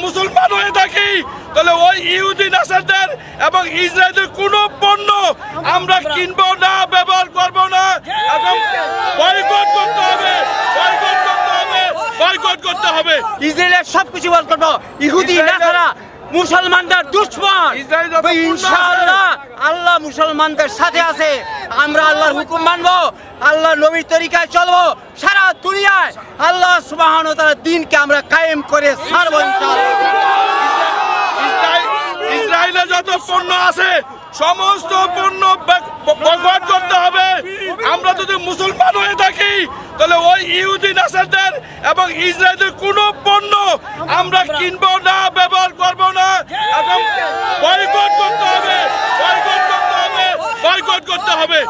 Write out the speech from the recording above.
মুসলমান হয়ে থাকি তাহলে ওই ইহুদি নাসারদের এবং ইসরায়েলের কোনো পণ্য আমরা কিনবো না, ব্যবহার করবো না এবং বয়কট করতে হবে, বয়কট করতে হবে, বয়কট করতে হবে। ইসরায়েলের সবকিছু বয়কট করবো, ইহুদি নাসারা মুসলমানদের দুশমন। ইনশাআল্লাহ আল্লাহ মুসলমানদের সাথে আছে। আমরা আল্লাহর হুকুম মানবো, আল্লাহর নবীর তরিকায় চলবো, সারা দুনিয়ায় আল্লাহ সুবহানাহু ওয়া তাআলার দ্বীনকে আমরা কায়েম করে ছাড়বো ইনশাআল্লাহ। ইসরায়েলে যত পণ্য আছে সমস্ত পণ্য বয়কট করতে হবে। আমরা যদি মুসলমান হয়ে থাকি তাহলে ওই ইহুদি নাসারদের এবং ইসরায়েলের কোনো পণ্য আমরা কিনবো না, ব্যবহার করবো না এবং বয়কট করতে হবে, বয়কট করতে হবে, বয়কট করতে হবে।